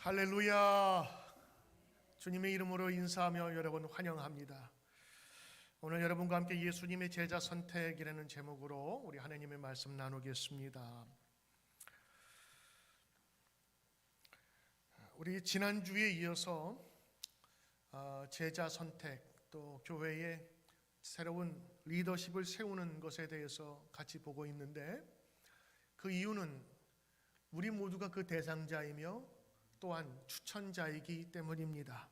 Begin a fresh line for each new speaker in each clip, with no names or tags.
할렐루야. 주님의 이름으로 인사하며 여러분 환영합니다. 오늘 여러분과 함께 예수님의 제자 선택이라는 제목으로 우리 하나님의 말씀 나누겠습니다. 우리 지난주에 이어서 제자 선택, 또 교회의 새로운 리더십을 세우는 것에 대해서 같이 보고 있는데, 그 이유는 우리 모두가 그 대상자이며 또한 추천자이기 때문입니다.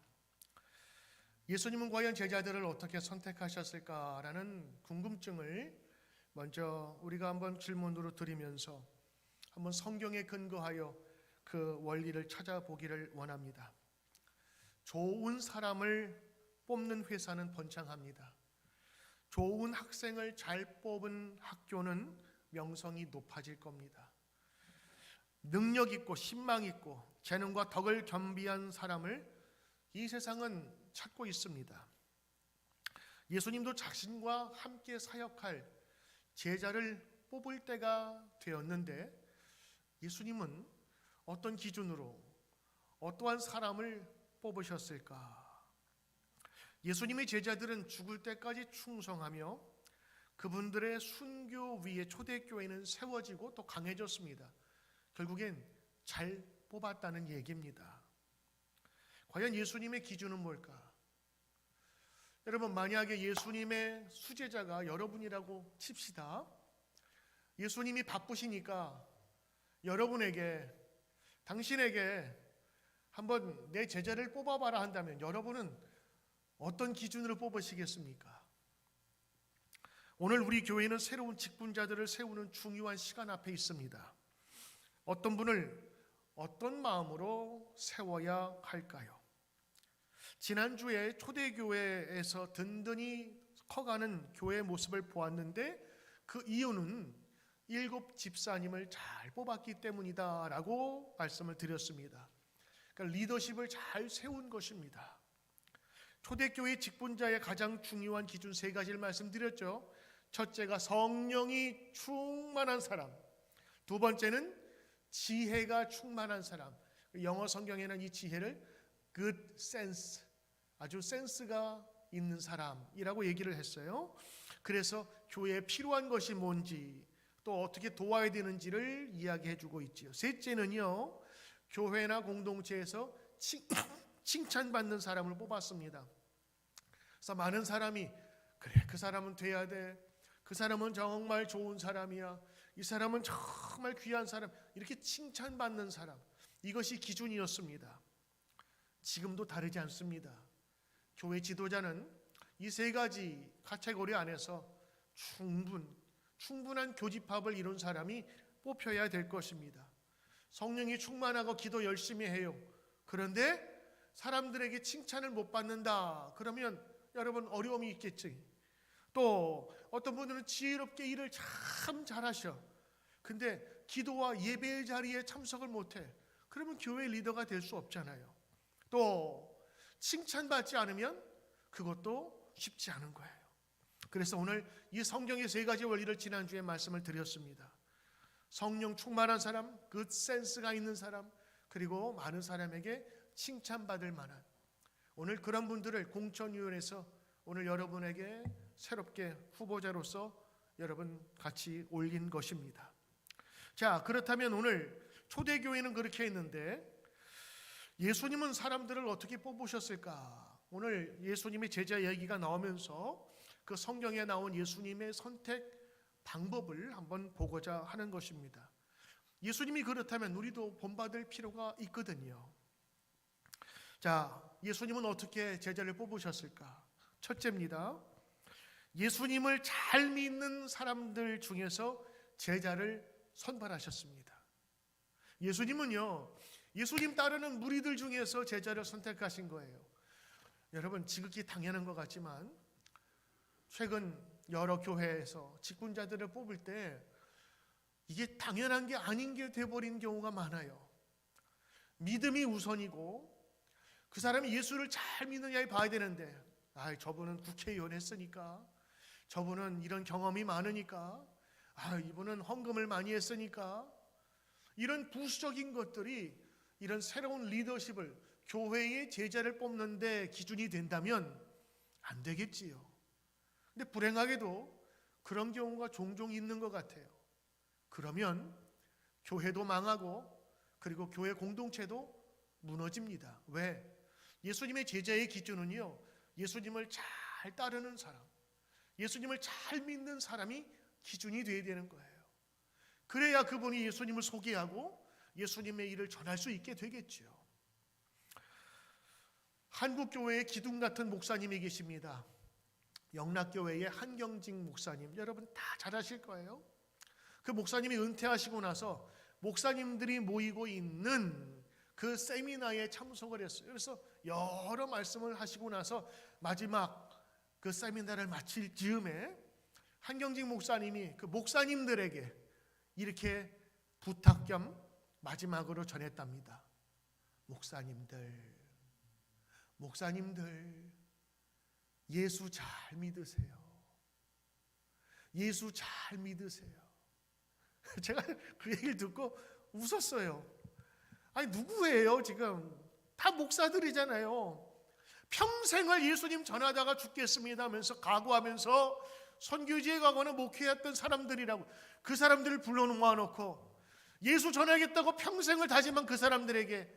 예수님은 과연 제자들을 어떻게 선택하셨을까라는 궁금증을 먼저 우리가 한번 질문으로 드리면서 한번 성경에 근거하여 그 원리를 찾아보기를 원합니다. 좋은 사람을 뽑는 회사는 번창합니다. 좋은 학생을 잘 뽑은 학교는 명성이 높아질 겁니다. 능력 있고 신망 있고 재능과 덕을 겸비한 사람을 이 세상은 찾고 있습니다. 예수님도 자신과 함께 사역할 제자를 뽑을 때가 되었는데, 예수님은 어떤 기준으로 어떠한 사람을 뽑으셨을까? 예수님의 제자들은 죽을 때까지 충성하며 그분들의 순교 위에 초대교회는 세워지고 또 강해졌습니다. 결국엔 잘 뽑았다는 얘기입니다. 과연 예수님의 기준은 뭘까? 여러분, 만약에 예수님의 수제자가 여러분이라고 칩시다. 예수님이 바쁘시니까 여러분에게, 당신에게 한번 내 제자를 뽑아봐라 한다면 여러분은 어떤 기준으로 뽑으시겠습니까? 오늘 우리 교회는 새로운 직분자들을 세우는 중요한 시간 앞에 있습니다. 어떤 분을 어떤 마음으로 세워야 할까요? 지난주에 초대교회에서 든든히 커가는 교회의 모습을 보았는데, 그 이유는 7 집사님을 잘 뽑았기 때문이다 라고 말씀을 드렸습니다. 그러니까 리더십을 잘 세운 것입니다. 초대교회 직분자의 가장 중요한 기준 3가지를 말씀드렸죠. 첫째가 성령이 충만한 사람, 두 번째는 지혜가 충만한 사람. 영어 성경에는 이 지혜를 good sense, 아주 센스가 있는 사람이라고 얘기를 했어요. 그래서 교회에 필요한 것이 뭔지, 또 어떻게 도와야 되는지를 이야기해주고 있지요. 셋째는요, 교회나 공동체에서 칭찬받는 사람을 뽑았습니다. 그래서 많은 사람이 그래, 그 사람은 돼야 돼, 그 사람은 정말 좋은 사람이야, 이 사람은 정말 귀한 사람, 이렇게 칭찬받는 사람, 이것이 기준이었습니다. 지금도 다르지 않습니다. 교회 지도자는 이 3가지 카테고리 안에서 충분한 교집합을 이룬 사람이 뽑혀야 될 것입니다. 성령이 충만하고 기도 열심히 해요. 그런데 사람들에게 칭찬을 못 받는다. 그러면 여러분 어려움이 있겠지. 또 어떤 분들은 지혜롭게 일을 참 잘하셔. 근데 기도와 예배의 자리에 참석을 못해. 그러면 교회 리더가 될 수 없잖아요. 또 칭찬받지 않으면 그것도 쉽지 않은 거예요. 그래서 오늘 이 성경의 3가지 원리를 지난주에 말씀을 드렸습니다. 성령 충만한 사람, 그 센스가 있는 사람, 그리고 많은 사람에게 칭찬받을 만한, 오늘 그런 분들을 공천위원회에서 오늘 여러분에게 새롭게 후보자로서 여러분 같이 올린 것입니다. 자, 그렇다면 오늘 초대교회는 그렇게 했는데 예수님은 사람들을 어떻게 뽑으셨을까? 오늘 예수님의 제자 얘기가 나오면서 그 성경에 나온 예수님의 선택 방법을 한번 보고자 하는 것입니다. 예수님이 그렇다면 우리도 본받을 필요가 있거든요. 자, 예수님은 어떻게 제자를 뽑으셨을까? 첫째입니다. 예수님을 잘 믿는 사람들 중에서 제자를 선발하셨습니다. 예수님은요, 예수님 따르는 무리들 중에서 제자를 선택하신 거예요. 여러분, 지극히 당연한 것 같지만 최근 여러 교회에서 직분자들을 뽑을 때 이게 당연한 게 아닌 게 돼버린 경우가 많아요. 믿음이 우선이고 그 사람이 예수를 잘 믿느냐에 봐야 되는데, 저분은 국회의원 했으니까, 저분은 이런 경험이 많으니까, 이분은 헌금을 많이 했으니까, 이런 부수적인 것들이 이런 새로운 리더십을, 교회의 제자를 뽑는 데 기준이 된다면 안 되겠지요. 근데 불행하게도 그런 경우가 종종 있는 것 같아요. 그러면 교회도 망하고 그리고 교회 공동체도 무너집니다. 왜? 예수님의 제자의 기준은요, 예수님을 잘 따르는 사람, 예수님을 잘 믿는 사람이 기준이 되어야 되는 거예요. 그래야 그분이 예수님을 소개하고 예수님의 일을 전할 수 있게 되겠지요. 한국교회의 기둥 같은 목사님이 계십니다. 영락교회의 한경직 목사님, 여러분 다 잘 아실 거예요. 그 목사님이 은퇴하시고 나서 목사님들이 모이고 있는 그 세미나에 참석을 했어요. 그래서 여러 말씀을 하시고 나서 마지막 그 세미나를 마칠 즈음에 한경직 목사님이 그 목사님들에게 이렇게 부탁 겸 마지막으로 전했답니다. 목사님들 예수 잘 믿으세요. 예수 잘 믿으세요. 제가 그 얘기를 듣고 웃었어요. 아니 누구예요 지금? 다 목사들이잖아요. 평생을 예수님 전하다가 죽겠습니다 하면서 각오하면서 선교지에 가거나 목회했던 사람들이라고, 그 사람들을 불러놓고 예수 전하겠다고 평생을 다짐한 그 사람들에게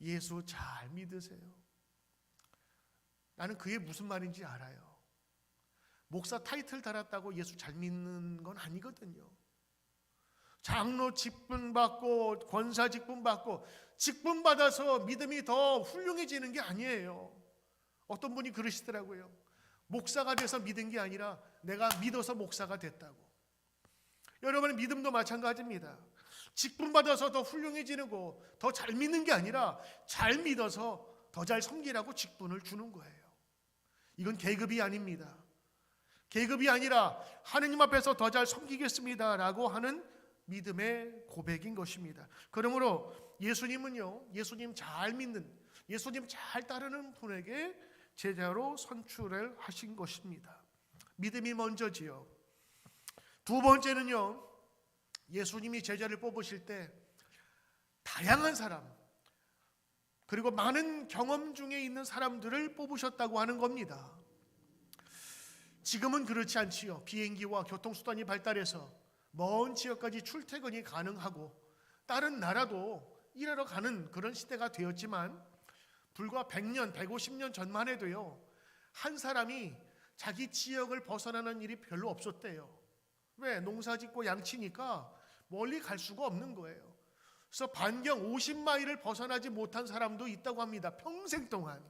예수 잘 믿으세요. 나는 그게 무슨 말인지 알아요. 목사 타이틀 달았다고 예수 잘 믿는 건 아니거든요. 장로 직분 받고 권사 직분 받고 직분 받아서 믿음이 더 훌륭해지는 게 아니에요. 어떤 분이 그러시더라고요. 목사가 돼서 믿은 게 아니라 내가 믿어서 목사가 됐다고. 여러분의 믿음도 마찬가지입니다. 직분 받아서 더 훌륭해지는 거, 더 잘 믿는 게 아니라 잘 믿어서 더 잘 섬기라고 직분을 주는 거예요. 이건 계급이 아닙니다. 계급이 아니라 하느님 앞에서 더 잘 섬기겠습니다라고 하는 믿음의 고백인 것입니다. 그러므로 예수님은요, 예수님 잘 믿는, 예수님 잘 따르는 분에게 제자로 선출을 하신 것입니다. 믿음이 먼저지요. 두 번째는요, 예수님이 제자를 뽑으실 때 다양한 사람, 그리고 많은 경험 중에 있는 사람들을 뽑으셨다고 하는 겁니다. 지금은 그렇지 않지요. 비행기와 교통수단이 발달해서 먼 지역까지 출퇴근이 가능하고 다른 나라도 일하러 가는 그런 시대가 되었지만, 불과 100년, 150년 전만 해도요, 한 사람이 자기 지역을 벗어나는 일이 별로 없었대요. 왜? 농사 짓고 양치니까 멀리 갈 수가 없는 거예요. 그래서 반경 50마일을 벗어나지 못한 사람도 있다고 합니다. 평생 동안.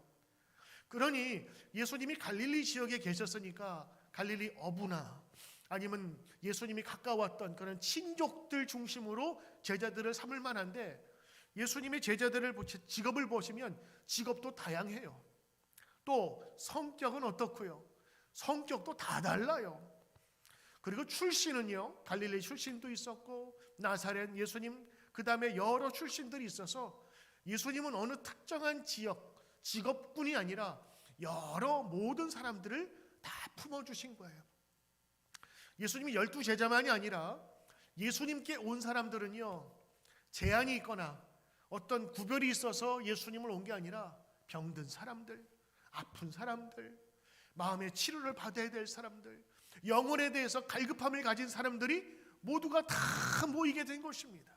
그러니 예수님이 갈릴리 지역에 계셨으니까 갈릴리 어부나 아니면 예수님이 가까웠던 그런 친족들 중심으로 제자들을 삼을 만한데, 예수님의 제자들을 직업을 보시면 직업도 다양해요. 또 성격은 어떻고요? 성격도 다 달라요. 그리고 출신은요, 갈릴리 출신도 있었고 나사렛 예수님, 그 다음에 여러 출신들이 있어서 예수님은 어느 특정한 지역, 직업군이 아니라 여러 모든 사람들을 다 품어주신 거예요. 예수님이 12제자만이 아니라 예수님께 온 사람들은요, 제한이 있거나 어떤 구별이 있어서 예수님을 온 게 아니라 병든 사람들, 아픈 사람들, 마음의 치료를 받아야 될 사람들, 영혼에 대해서 갈급함을 가진 사람들이 모두가 다 모이게 된 것입니다.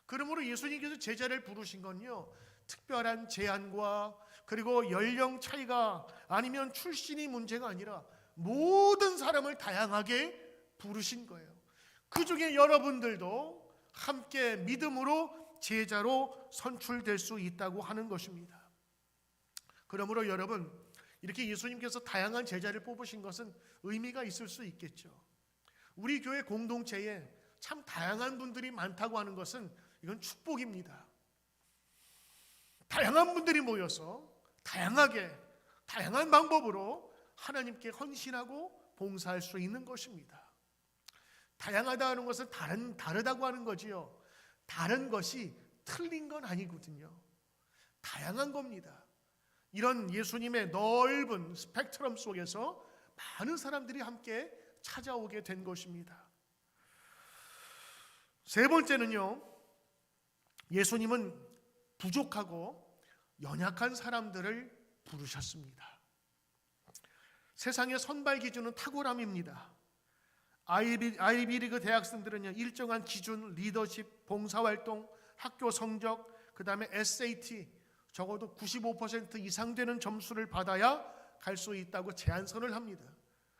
그러므로 예수님께서 제자를 부르신 건요, 특별한 제한과 그리고 연령 차이가 아니면 출신이 문제가 아니라 모든 사람을 다양하게 부르신 거예요. 그 중에 여러분들도 함께 믿음으로 제자로 선출될 수 있다고 하는 것입니다. 그러므로 여러분, 이렇게 예수님께서 다양한 제자를 뽑으신 것은 의미가 있을 수 있겠죠. 우리 교회 공동체에 참 다양한 분들이 많다고 하는 것은 이건 축복입니다. 다양한 분들이 모여서 다양한 방법으로 하나님께 헌신하고 봉사할 수 있는 것입니다. 다양하다 하는 것은 다르다고 하는 거지요. 다른 것이 틀린 건 아니거든요. 다양한 겁니다. 이런 예수님의 넓은 스펙트럼 속에서 많은 사람들이 함께 찾아오게 된 것입니다. 세 번째는요, 예수님은 부족하고 연약한 사람들을 부르셨습니다. 세상의 선발 기준은 탁월함입니다. 아이비리그 대학생들은요, 일정한 기준, 리더십, 봉사활동, 학교 성적, 그 다음에 SAT 적어도 95% 이상 되는 점수를 받아야 갈 수 있다고 제한선을 합니다.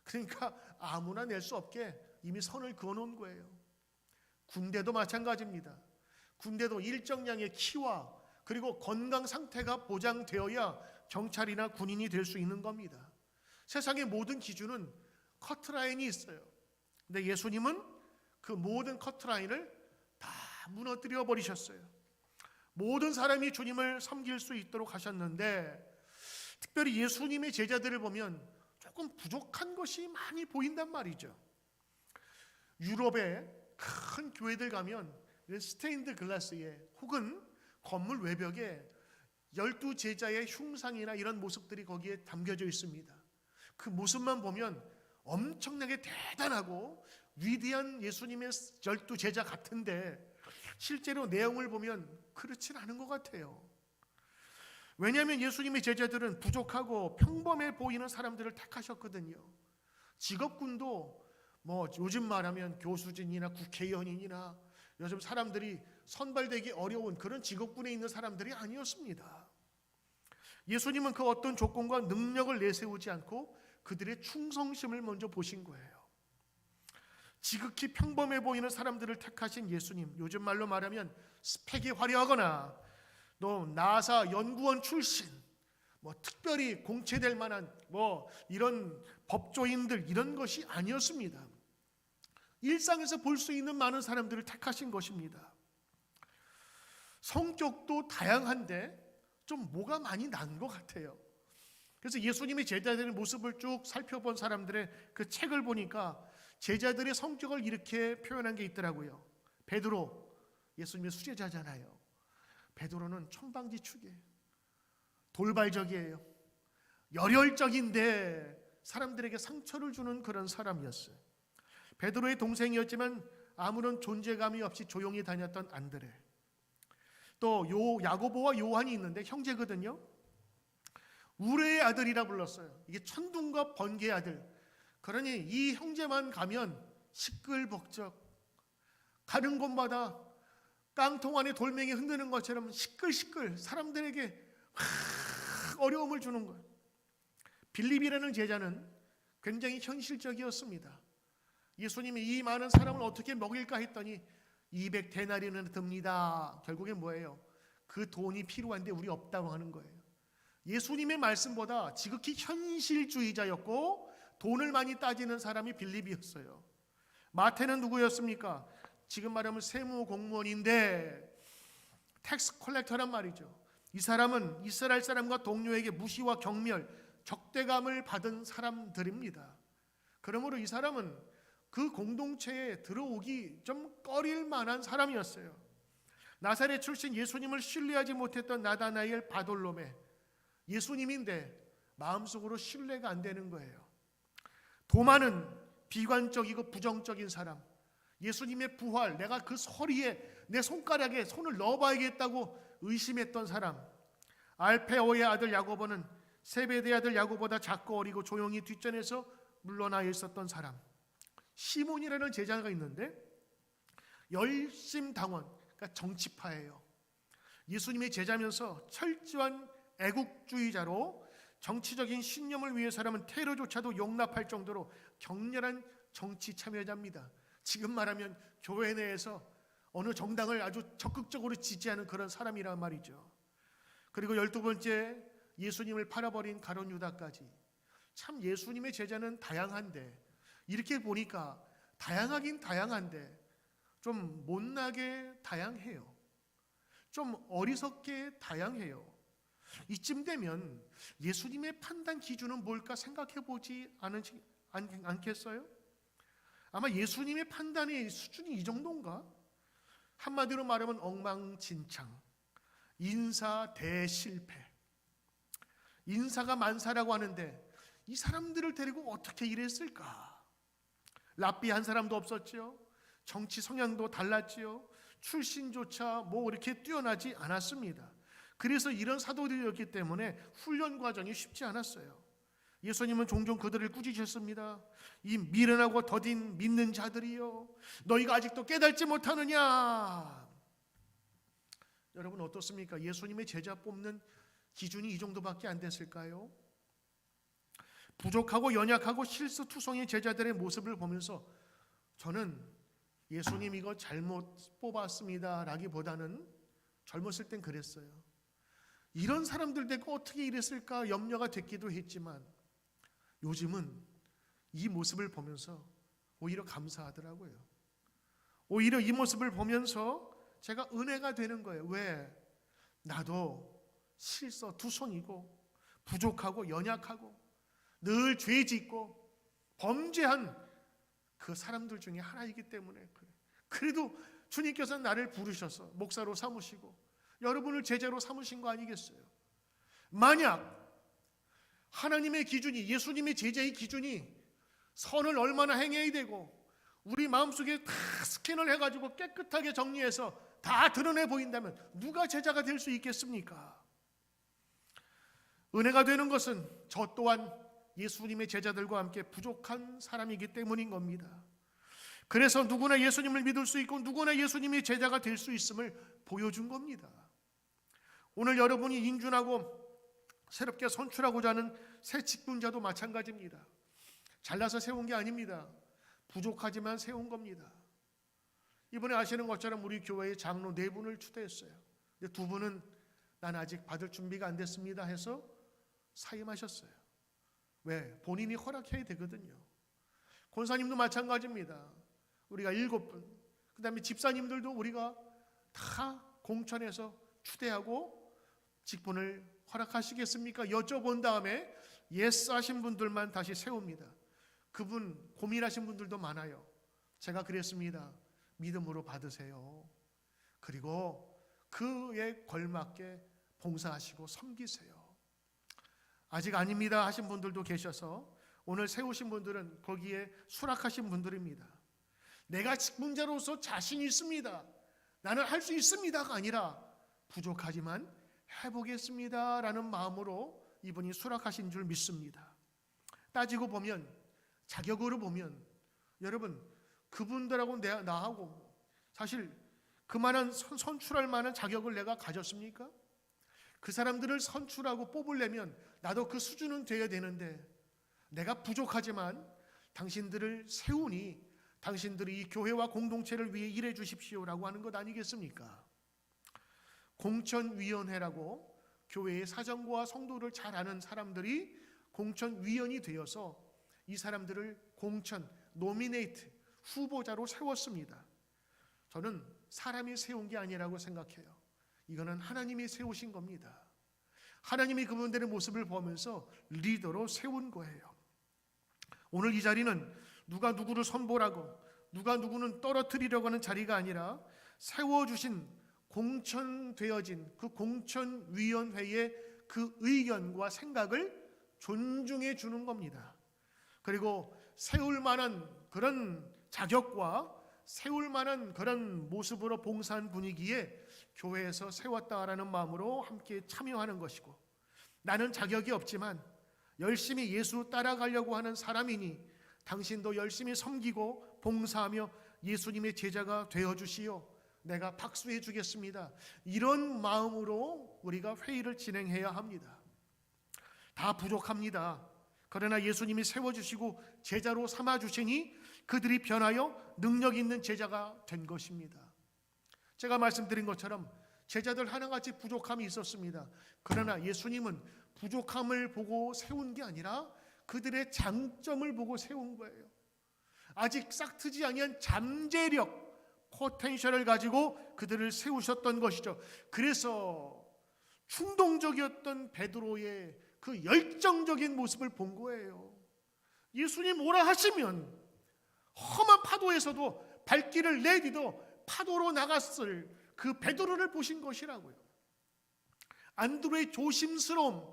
그러니까 아무나 낼 수 없게 이미 선을 그어놓은 거예요. 군대도 마찬가지입니다. 군대도 일정량의 키와 그리고 건강 상태가 보장되어야 경찰이나 군인이 될 수 있는 겁니다. 세상의 모든 기준은 커트라인이 있어요. 근데 예수님은 그 모든 커트라인을 다 무너뜨려 버리셨어요. 모든 사람이 주님을 섬길 수 있도록 하셨는데, 특별히 예수님의 제자들을 보면 조금 부족한 것이 많이 보인단 말이죠. 유럽의 큰 교회들 가면 스테인드 글라스에 혹은 건물 외벽에 12제자의 흉상이나 이런 모습들이 거기에 담겨져 있습니다. 그 모습만 보면 엄청나게 대단하고 위대한 예수님의 12제자 같은데 실제로 내용을 보면 그렇진 않은 것 같아요. 왜냐하면 예수님의 제자들은 부족하고 평범해 보이는 사람들을 택하셨거든요. 직업군도 뭐 요즘 말하면 교수진이나 국회의원이나 요즘 사람들이 선발되기 어려운 그런 직업군에 있는 사람들이 아니었습니다. 예수님은 그 어떤 조건과 능력을 내세우지 않고 그들의 충성심을 먼저 보신 거예요. 지극히 평범해 보이는 사람들을 택하신 예수님, 요즘 말로 말하면 스펙이 화려하거나 또 나사 연구원 출신, 뭐 특별히 공채될 만한 뭐 이런 법조인들 이런 것이 아니었습니다. 일상에서 볼 수 있는 많은 사람들을 택하신 것입니다. 성격도 다양한데 좀 뭐가 많이 난 것 같아요. 그래서 예수님의 제자들의 모습을 쭉 살펴본 사람들의 그 책을 보니까 제자들의 성격을 이렇게 표현한 게 있더라고요. 베드로, 예수님의 수제자잖아요. 베드로는 천방지축이에요. 돌발적이에요. 열혈적인데 사람들에게 상처를 주는 그런 사람이었어요. 베드로의 동생이었지만 아무런 존재감이 없이 조용히 다녔던 안드레. 또 야고보와 요한이 있는데 형제거든요. 우레의 아들이라 불렀어요. 이게 천둥과 번개의 아들. 그러니 이 형제만 가면 시끌벅적, 가는 곳마다 깡통 안에 돌멩이 흔드는 것처럼 시끌시끌 사람들에게 어려움을 주는 거예요. 빌립이라는 제자는 굉장히 현실적이었습니다. 예수님이 이 많은 사람을 어떻게 먹일까 했더니 200데나리온은 듭니다. 결국엔 뭐예요? 그 돈이 필요한데 우리 없다고 하는 거예요. 예수님의 말씀보다 지극히 현실주의자였고 돈을 많이 따지는 사람이 빌립이었어요. 마태는 누구였습니까? 지금 말하면 세무 공무원인데 텍스 컬렉터란 말이죠. 이 사람은 이스라엘 사람과 동료에게 무시와 경멸, 적대감을 받은 사람들입니다. 그러므로 이 사람은 그 공동체에 들어오기 좀 꺼릴 만한 사람이었어요. 나사렛 출신 예수님을 신뢰하지 못했던 나다나엘 바돌로메, 예수님인데 마음속으로 신뢰가 안 되는 거예요. 도마는 비관적이고 부정적인 사람, 예수님의 부활, 내가 그 서리에 내 손가락에 손을 넣어봐야겠다고 의심했던 사람, 알페오의 아들 야고보는 세베대의 아들 야고보다 작고 어리고 조용히 뒷전에서 물러나 있었던 사람, 시몬이라는 제자가 있는데 열심당원, 그러니까 정치파예요. 예수님의 제자면서 철저한 애국주의자로 정치적인 신념을 위해서라면 테러조차도 용납할 정도로 격렬한 정치 참여자입니다. 지금 말하면 교회 내에서 어느 정당을 아주 적극적으로 지지하는 그런 사람이란 말이죠. 그리고 12번째, 예수님을 팔아버린 가룟 유다까지. 참 예수님의 제자는 다양한데, 이렇게 보니까 다양하긴 다양한데 좀 못나게 다양해요. 좀 어리석게 다양해요. 이쯤 되면 예수님의 판단 기준은 뭘까 생각해 보지 않겠어요? 아마 예수님의 판단의 수준이 이 정도인가? 한마디로 말하면 엉망진창, 인사 대실패. 인사가 만사라고 하는데 이 사람들을 데리고 어떻게 일했을까? 랍비 한 사람도 없었지요. 정치 성향도 달랐지요. 출신조차 뭐 이렇게 뛰어나지 않았습니다. 그래서 이런 사도들이었기 때문에 훈련 과정이 쉽지 않았어요. 예수님은 종종 그들을 꾸짖으셨습니다. 이 미련하고 더딘 믿는 자들이여, 너희가 아직도 깨닫지 못하느냐. 여러분 어떻습니까? 예수님의 제자 뽑는 기준이 이 정도밖에 안 됐을까요? 부족하고 연약하고 실수투성의 제자들의 모습을 보면서 저는 예수님 이거 잘못 뽑았습니다 라기보다는 젊었을 땐 그랬어요. 이런 사람들 되고 어떻게 이랬을까 염려가 됐기도 했지만 요즘은 이 모습을 보면서 오히려 감사하더라고요. 오히려 이 모습을 보면서 제가 은혜가 되는 거예요. 왜? 나도 실수투성이고 부족하고 연약하고 늘 죄 짓고 범죄한 그 사람들 중에 하나이기 때문에 그래. 그래도 주님께서 나를 부르셔서 목사로 삼으시고 여러분을 제자로 삼으신 거 아니겠어요? 만약 하나님의 기준이, 예수님의 제자의 기준이 선을 얼마나 행해야 되고 우리 마음속에 다 스캔을 해가지고 깨끗하게 정리해서 다 드러내 보인다면 누가 제자가 될 수 있겠습니까? 은혜가 되는 것은 저 또한 예수님의 제자들과 함께 부족한 사람이기 때문인 겁니다. 그래서 누구나 예수님을 믿을 수 있고 누구나 예수님의 제자가 될 수 있음을 보여준 겁니다. 오늘 여러분이 인준하고 새롭게 선출하고자 하는 새 직분자도 마찬가지입니다. 잘나서 세운 게 아닙니다. 부족하지만 세운 겁니다. 이번에 아시는 것처럼 우리 교회의 장로 4분을 추대했어요. 근데 2분은 난 아직 받을 준비가 안 됐습니다 해서 사임하셨어요. 왜? 본인이 허락해야 되거든요. 권사님도 마찬가지입니다. 우리가 7분, 그 다음에 집사님들도 우리가 다 공천해서 추대하고 직분을 허락하시겠습니까? 여쭤본 다음에 예스 하신 분들만 다시 세웁니다. 그분 고민하신 분들도 많아요. 제가 그랬습니다. 믿음으로 받으세요. 그리고 그에 걸맞게 봉사하시고 섬기세요. 아직 아닙니다 하신 분들도 계셔서 오늘 세우신 분들은 거기에 수락하신 분들입니다. 내가 직분자로서 자신 있습니다, 나는 할 수 있습니다가 아니라 부족하지만 해보겠습니다 라는 마음으로 이분이 수락하신 줄 믿습니다. 따지고 보면, 자격으로 보면 여러분 그분들하고 나하고 사실 그만한 선출할 만한 자격을 내가 가졌습니까? 그 사람들을 선출하고 뽑으려면 나도 그 수준은 돼야 되는데 내가 부족하지만 당신들을 세우니 당신들이 이 교회와 공동체를 위해 일해 주십시오라고 하는 것 아니겠습니까? 공천위원회라고 교회의 사정과 성도를 잘 아는 사람들이 공천위원이 되어서 이 사람들을 공천, 노미네이트, 후보자로 세웠습니다. 저는 사람이 세운 게 아니라고 생각해요. 이거는 하나님이 세우신 겁니다. 하나님이 그분들의 모습을 보면서 리더로 세운 거예요. 오늘 이 자리는 누가 누구를 선보라고 누가 누구는 떨어뜨리려고 하는 자리가 아니라 세워주신 공천되어진 그 공천위원회의 그 의견과 생각을 존중해 주는 겁니다. 그리고 세울 만한 그런 자격과 세울 만한 그런 모습으로 봉사한 분위기에 교회에서 세웠다라는 마음으로 함께 참여하는 것이고, 나는 자격이 없지만 열심히 예수 따라가려고 하는 사람이니 당신도 열심히 섬기고 봉사하며 예수님의 제자가 되어주시오, 내가 박수해 주겠습니다, 이런 마음으로 우리가 회의를 진행해야 합니다. 다 부족합니다. 그러나 예수님이 세워주시고 제자로 삼아주시니 그들이 변하여 능력 있는 제자가 된 것입니다. 제가 말씀드린 것처럼 제자들 하나같이 부족함이 있었습니다. 그러나 예수님은 부족함을 보고 세운 게 아니라 그들의 장점을 보고 세운 거예요. 아직 싹트지 아니한 잠재력, 포텐셜을 가지고 그들을 세우셨던 것이죠. 그래서 충동적이었던 베드로의 그 열정적인 모습을 본 거예요. 예수님 오라 하시면 험한 파도에서도 발길을 내디뎌 파도로 나갔을 그 베드로를 보신 것이라고요. 안드로의 조심스러움,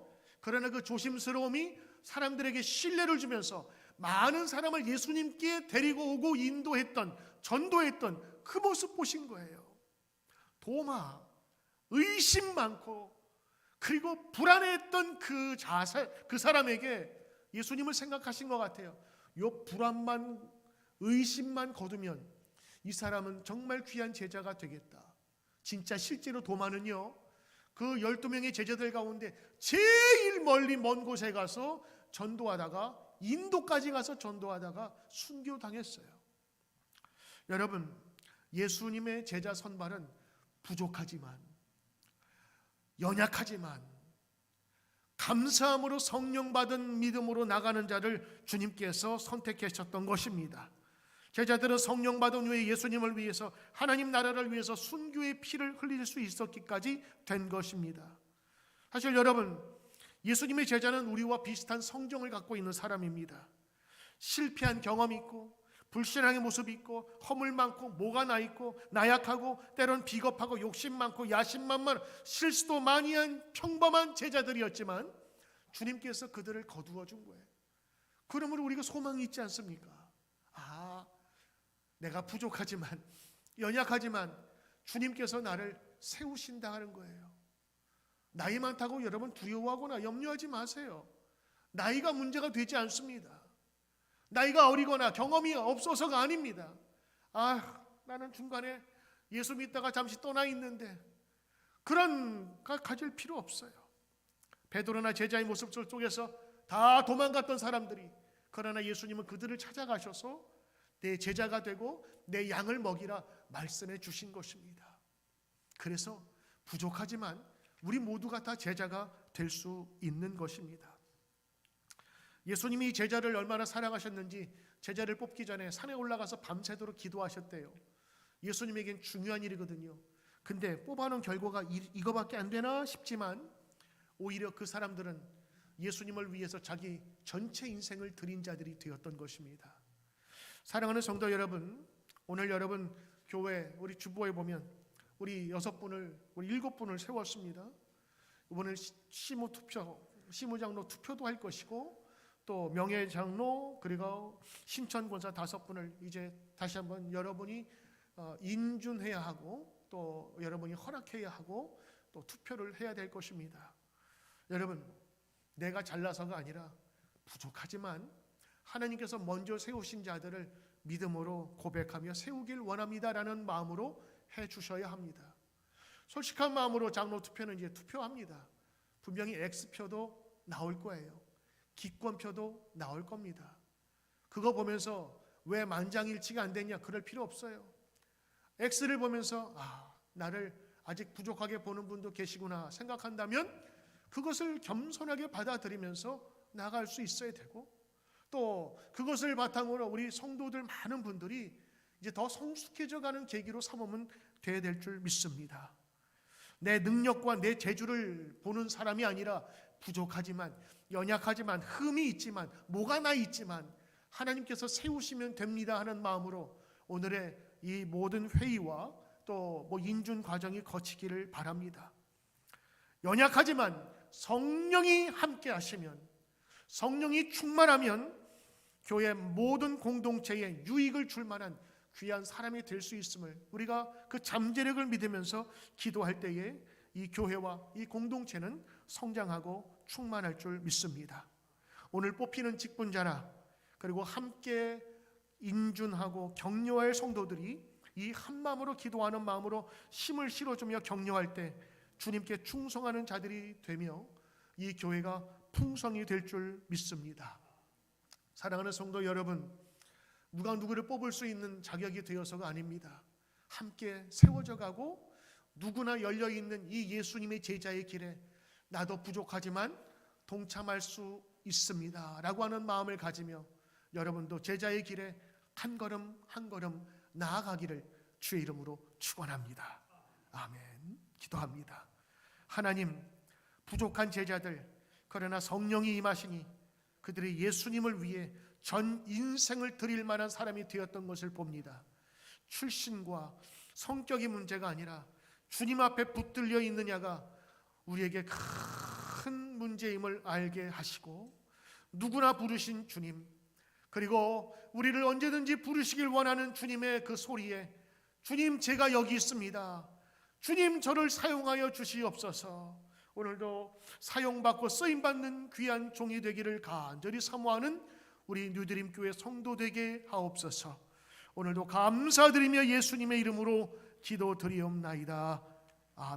그러나 그 조심스러움이 사람들에게 신뢰를 주면서 많은 사람을 예수님께 데리고 오고 인도했던, 전도했던 그 모습 보신 거예요. 도마, 의심 많고 그리고 불안해했던 그 사람에게 예수님을 생각하신 것 같아요. 요 불안만, 의심만 거두면 이 사람은 정말 귀한 제자가 되겠다. 진짜 실제로 도마는요, 그 12명의 제자들 가운데 제일 멀리 먼 곳에 가서 전도하다가, 인도까지 가서 전도하다가 순교당했어요. 여러분, 예수님의 제자 선발은 부족하지만, 연약하지만 감사함으로 성령 받은 믿음으로 나가는 자를 주님께서 선택하셨던 것입니다. 제자들은 성령 받은 후에 예수님을 위해서, 하나님 나라를 위해서 순교의 피를 흘릴 수 있었기까지 된 것입니다. 사실 여러분, 예수님의 제자는 우리와 비슷한 성정을 갖고 있는 사람입니다. 실패한 경험이 있고, 불신앙의 모습이 있고, 허물 많고, 뭐가 나 있고, 나약하고, 때론 비겁하고, 욕심 많고, 야심만만, 실수도 많이 한 평범한 제자들이었지만 주님께서 그들을 거두어 준 거예요. 그러므로 우리가 소망이 있지 않습니까? 내가 부족하지만, 연약하지만 주님께서 나를 세우신다 하는 거예요. 나이 많다고 여러분 두려워하거나 염려하지 마세요. 나이가 문제가 되지 않습니다. 나이가 어리거나 경험이 없어서가 아닙니다. 나는 중간에 예수 믿다가 잠시 떠나 있는데, 그런 가질 필요 없어요. 베드로나 제자의 모습 속에서 다 도망갔던 사람들이, 그러나 예수님은 그들을 찾아가셔서 내 제자가 되고 내 양을 먹이라 말씀해 주신 것입니다. 그래서 부족하지만 우리 모두가 다 제자가 될 수 있는 것입니다. 예수님이 제자를 얼마나 사랑하셨는지 제자를 뽑기 전에 산에 올라가서 밤새도록 기도하셨대요. 예수님에겐 중요한 일이거든요. 근데 뽑아놓은 결과가 이거밖에 안 되나 싶지만 오히려 그 사람들은 예수님을 위해서 자기 전체 인생을 드린 자들이 되었던 것입니다. 사랑하는 성도 여러분, 오늘 여러분 교회 우리 주보에 보면 우리 7분을 세웠습니다. 이번에 시무장로 투표도 할 것이고, 또 명예장로, 그리고 신천권사 5분을 이제 다시 한번 여러분이 인준해야 하고, 또 여러분이 허락해야 하고, 또 투표를 해야 될 것입니다. 여러분, 내가 잘나서가 아니라 부족하지만 하나님께서 먼저 세우신 자들을 믿음으로 고백하며 세우길 원합니다라는 마음으로 해 주셔야 합니다. 솔직한 마음으로 장로 투표는 이제 투표합니다. 분명히 X표도 나올 거예요. 기권표도 나올 겁니다. 그거 보면서 왜 만장일치가 안 됐냐 그럴 필요 없어요. X를 보면서 나를 아직 부족하게 보는 분도 계시구나 생각한다면 그것을 겸손하게 받아들이면서 나아갈 수 있어야 되고, 또 그것을 바탕으로 우리 성도들 많은 분들이 이제 더 성숙해져 가는 계기로 삼으면 돼야 될 줄 믿습니다. 내 능력과 내 재주를 보는 사람이 아니라 부족하지만, 연약하지만, 흠이 있지만, 뭐가 나 있지만 하나님께서 세우시면 됩니다 하는 마음으로 오늘의 이 모든 회의와 또 인준 과정이 거치기를 바랍니다. 연약하지만 성령이 함께 하시면, 성령이 충만하면 교회 모든 공동체에 유익을 줄 만한 귀한 사람이 될 수 있음을 우리가 그 잠재력을 믿으면서 기도할 때에 이 교회와 이 공동체는 성장하고 충만할 줄 믿습니다. 오늘 뽑히는 직분자나 그리고 함께 인준하고 격려할 성도들이 이 한마음으로 기도하는 마음으로 힘을 실어주며 격려할 때 주님께 충성하는 자들이 되며 이 교회가 풍성이 될 줄 믿습니다. 사랑하는 성도 여러분, 누가 누구를 뽑을 수 있는 자격이 되어서가 아닙니다. 함께 세워져 가고 누구나 열려있는 이 예수님의 제자의 길에 나도 부족하지만 동참할 수 있습니다 라고 하는 마음을 가지며 여러분도 제자의 길에 한 걸음 한 걸음 나아가기를 주의 이름으로 축원합니다. 아멘. 기도합니다. 하나님, 부족한 제자들, 그러나 성령이 임하시니 그들이 예수님을 위해 전 인생을 드릴 만한 사람이 되었던 것을 봅니다. 출신과 성격이 문제가 아니라 주님 앞에 붙들려 있느냐가 우리에게 큰 문제임을 알게 하시고, 누구나 부르신 주님, 그리고 우리를 언제든지 부르시길 원하는 주님의 그 소리에 주님 제가 여기 있습니다, 주님 저를 사용하여 주시옵소서, 오늘도 사용받고 쓰임받는 귀한 종이 되기를 간절히 사모하는 우리 뉴드림 교회 성도 되게 하옵소서. 오늘도 감사드리며 예수님의 이름으로 기도드리옵나이다.